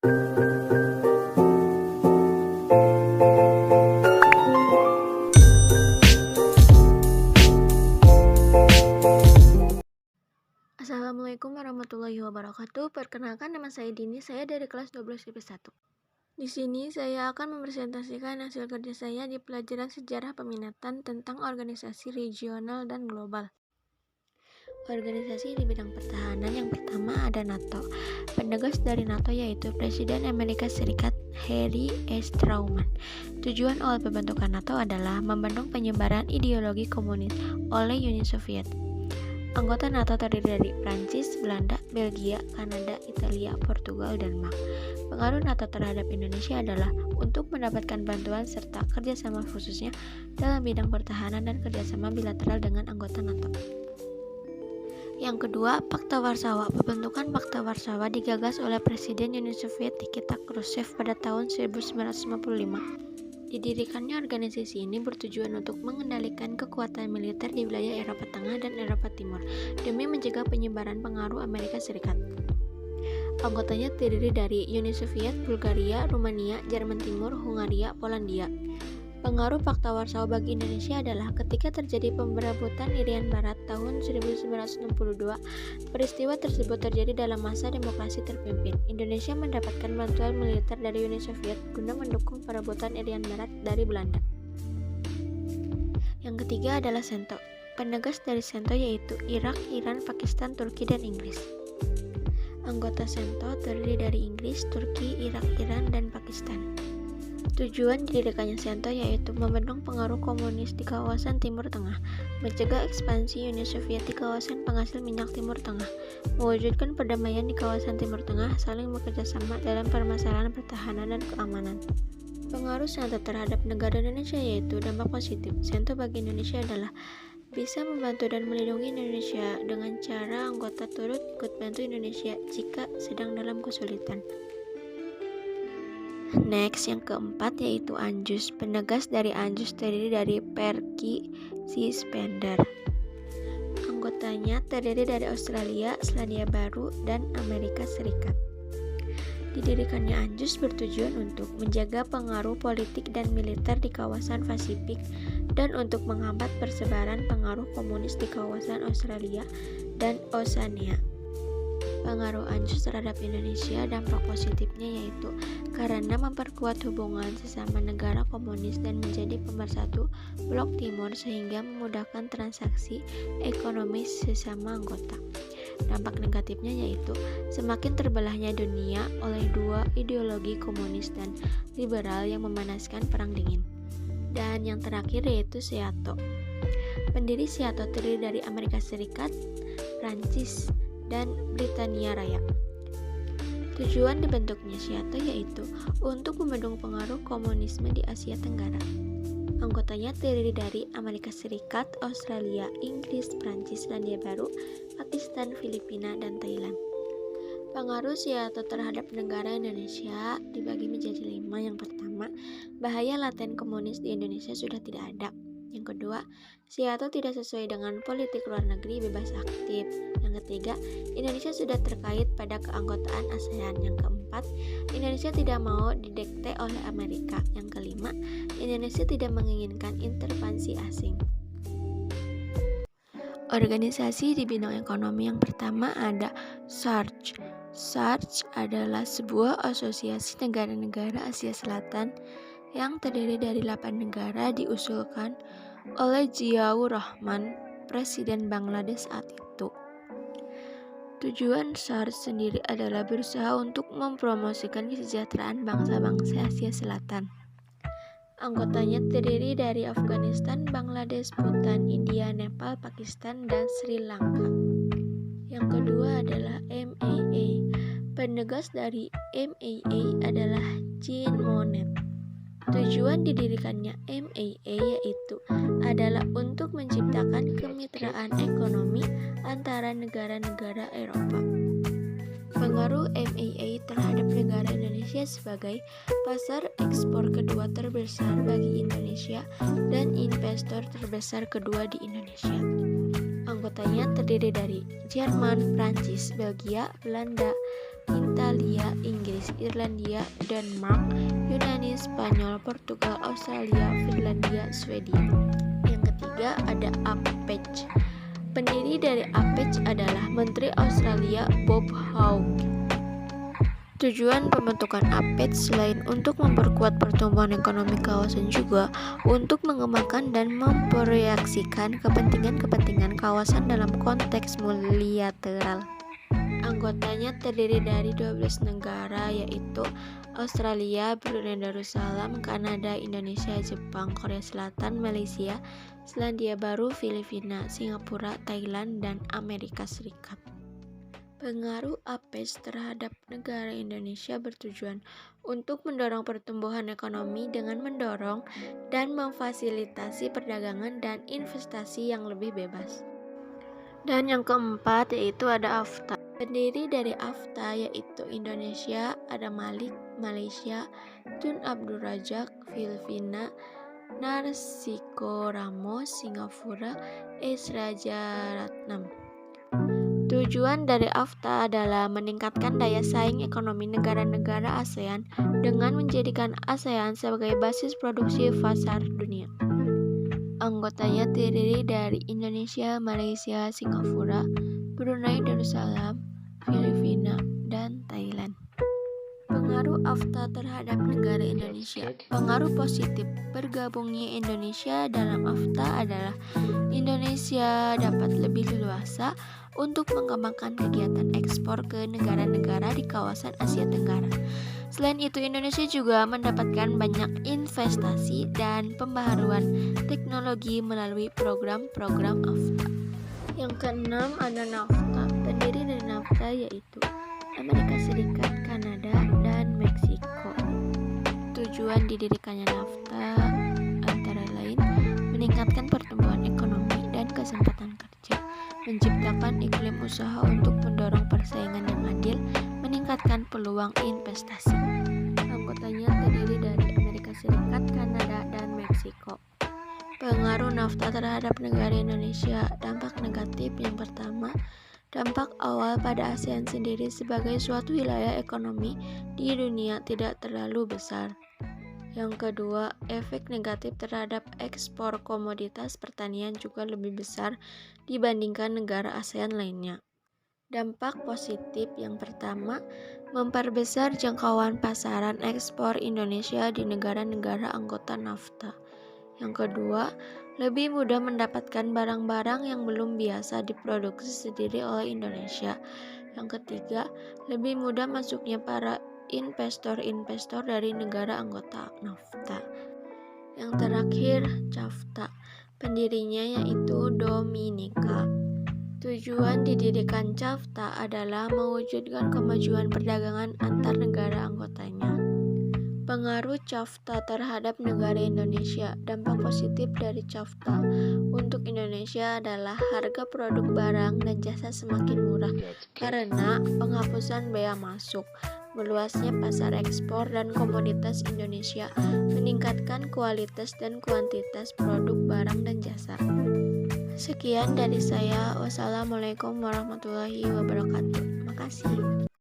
Assalamualaikum warahmatullahi wabarakatuh. Perkenalkan, nama saya Dini, saya dari kelas 12 IPS 1. Di sini saya akan mempresentasikan hasil kerja saya di pelajaran sejarah peminatan tentang organisasi regional dan global. Organisasi di bidang pertahanan yang pertama ada NATO. Penegas dari NATO yaitu Presiden Amerika Serikat Harry S. Truman. Tujuan awal pembentukan NATO adalah membendung penyebaran ideologi komunis oleh Uni Soviet. Anggota NATO terdiri dari Prancis, Belanda, Belgia, Kanada, Italia, Portugal, dan Denmark. Pengaruh NATO terhadap Indonesia adalah untuk mendapatkan bantuan serta kerjasama khususnya dalam bidang pertahanan dan kerjasama bilateral dengan anggota NATO. Yang kedua, Pakta Warsawa. Pembentukan Pakta Warsawa digagas oleh Presiden Uni Soviet Nikita Khrushchev pada tahun 1955. Didirikannya organisasi ini bertujuan untuk mengendalikan kekuatan militer di wilayah Eropa Tengah dan Eropa Timur demi mencegah penyebaran pengaruh Amerika Serikat. Anggotanya terdiri dari Uni Soviet, Bulgaria, Rumania, Jerman Timur, Hungaria, Polandia. Pengaruh Pakta Warsawa bagi Indonesia adalah ketika terjadi pemberebutan Irian Barat tahun 1962. Peristiwa tersebut terjadi dalam masa demokrasi terpimpin. Indonesia mendapatkan bantuan militer dari Uni Soviet guna mendukung perebutan Irian Barat dari Belanda. Yang ketiga adalah SENTO. Penegas dari SENTO yaitu Irak, Iran, Pakistan, Turki, dan Inggris. Anggota SENTO terdiri dari Inggris, Turki, Irak, Iran, dan Pakistan. Tujuan didirikannya SENTO yaitu membendung pengaruh komunis di kawasan Timur Tengah, mencegah ekspansi Uni Soviet di kawasan penghasil minyak Timur Tengah, mewujudkan perdamaian di kawasan Timur Tengah, saling bekerjasama dalam permasalahan pertahanan dan keamanan. Pengaruh SENTO terhadap negara Indonesia yaitu dampak positif. SENTO bagi Indonesia adalah bisa membantu dan melindungi Indonesia dengan cara anggota turut ikut bantu Indonesia jika sedang dalam kesulitan. Next, yang keempat yaitu ANJUS. Penegas dari ANJUS terdiri dari Perky Spender. Anggotanya terdiri dari Australia, Selandia Baru, dan Amerika Serikat. Didirikannya ANJUS bertujuan untuk menjaga pengaruh politik dan militer di kawasan Pasifik dan untuk menghambat persebaran pengaruh komunis di kawasan Australia dan Oseania. Pengaruh ANJUS terhadap Indonesia, dampak positifnya yaitu karena memperkuat hubungan sesama negara komunis dan menjadi pemersatu blok timur sehingga memudahkan transaksi ekonomi sesama anggota. Dampak negatifnya yaitu semakin terbelahnya dunia oleh dua ideologi komunis dan liberal yang memanaskan perang dingin. Dan yang terakhir yaitu SEATO. Pendiri SEATO terdiri dari Amerika Serikat, Prancis, dan Britania Raya. Tujuan dibentuknya SEATO yaitu untuk membendung pengaruh komunisme di Asia Tenggara. Anggotanya terdiri dari Amerika Serikat, Australia, Inggris, Prancis, Selandia Baru, Pakistan, Filipina, dan Thailand. Pengaruh SEATO terhadap negara Indonesia dibagi menjadi 5. Yang pertama, bahaya laten komunis di Indonesia sudah tidak ada. Yang kedua, SEATO tidak sesuai dengan politik luar negeri bebas aktif. Yang ketiga, Indonesia sudah terkait pada keanggotaan ASEAN. Yang keempat, Indonesia tidak mau didikte oleh Amerika. Yang kelima, Indonesia tidak menginginkan intervensi asing. Organisasi di bidang ekonomi yang pertama ada SAARC. SAARC adalah sebuah asosiasi negara-negara Asia Selatan yang terdiri dari 8 negara diusulkan oleh Ziaur Rahman, Presiden Bangladesh saat itu. Tujuan SAARC sendiri adalah berusaha untuk mempromosikan kesejahteraan bangsa-bangsa Asia Selatan. Anggotanya terdiri dari Afghanistan, Bangladesh, Bhutan, India, Nepal, Pakistan, dan Sri Lanka. Yang kedua adalah MAA. Penegas dari MAA adalah Jean Monnet. Tujuan didirikannya MAA yaitu adalah untuk menciptakan kemitraan ekonomi antara negara-negara Eropa. Pengaruh MAA terhadap negara Indonesia sebagai pasar ekspor kedua terbesar bagi Indonesia dan investor terbesar kedua di Indonesia. Anggotanya terdiri dari Jerman, Prancis, Belgia, Belanda, Italia, Inggris, Irlandia, Denmark, Yunani, Spanyol, Portugal, Australia, Finlandia, Swedia. Yang ketiga ada APEC. Pendiri dari APEC adalah Menteri Australia Bob Hawke. Tujuan pembentukan APEC selain untuk memperkuat pertumbuhan ekonomi kawasan juga untuk mengembangkan dan memproyeksikan kepentingan kawasan dalam konteks multilateral. Anggotanya terdiri dari 12 negara yaitu Australia, Brunei Darussalam, Kanada, Indonesia, Jepang, Korea Selatan, Malaysia, Selandia Baru, Filipina, Singapura, Thailand, dan Amerika Serikat. Pengaruh APEC terhadap negara Indonesia bertujuan untuk mendorong pertumbuhan ekonomi dengan mendorong dan memfasilitasi perdagangan dan investasi yang lebih bebas. Dan yang keempat yaitu ada AFTA. Pendiri dari AFTA yaitu Indonesia, ada Malik, Malaysia, Tun Abdul Razak, Filipina, Narsiko Ramos, Singapura, S. Rajaratnam. Tujuan dari AFTA adalah meningkatkan daya saing ekonomi negara-negara ASEAN dengan menjadikan ASEAN sebagai basis produksi pasar dunia. Anggotanya terdiri dari Indonesia, Malaysia, Singapura, Brunei Darussalam, Filipina, dan Thailand. Pengaruh AFTA terhadap negara Indonesia. Pengaruh positif bergabungnya Indonesia dalam AFTA adalah Indonesia dapat lebih leluasa untuk mengembangkan kegiatan ekspor ke negara-negara di kawasan Asia Tenggara. Selain itu, Indonesia juga mendapatkan banyak investasi dan pembaharuan teknologi melalui program-program AFTA. Yang keenam ada NAFTA. Pendiri dari NAFTA yaitu Amerika Serikat, Kanada, dan Meksiko. Tujuan didirikannya NAFTA antara lain meningkatkan pertumbuhan ekonomi dan kesempatan kerja, menciptakan iklim usaha untuk mendorong persaingan yang adil, meningkatkan peluang investasi. Anggotanya terdiri dari Amerika Serikat, Kanada, dan Meksiko. Pengaruh NAFTA terhadap negara Indonesia. Dampak negatif yang pertama, dampak awal pada ASEAN sendiri sebagai suatu wilayah ekonomi di dunia tidak terlalu besar. Yang kedua, efek negatif terhadap ekspor komoditas pertanian juga lebih besar dibandingkan negara ASEAN lainnya. Dampak positif yang pertama, memperbesar jangkauan pasaran ekspor Indonesia di negara-negara anggota NAFTA. Yang kedua, lebih mudah mendapatkan barang-barang yang belum biasa diproduksi sendiri oleh Indonesia. Yang ketiga, lebih mudah masuknya para investor-investor dari negara anggota NAFTA. Yang terakhir, CAFTA. Pendirinya yaitu Dominika. Tujuan didirikan CAFTA adalah mewujudkan kemajuan perdagangan antar negara anggotanya. Pengaruh CAFTA terhadap negara Indonesia. Dampak positif dari CAFTA untuk Indonesia adalah harga produk barang dan jasa semakin murah karena penghapusan bea masuk, meluasnya pasar ekspor dan komoditas Indonesia, meningkatkan kualitas dan kuantitas produk barang dan jasa. Sekian dari saya. Wassalamualaikum warahmatullahi wabarakatuh. Makasih.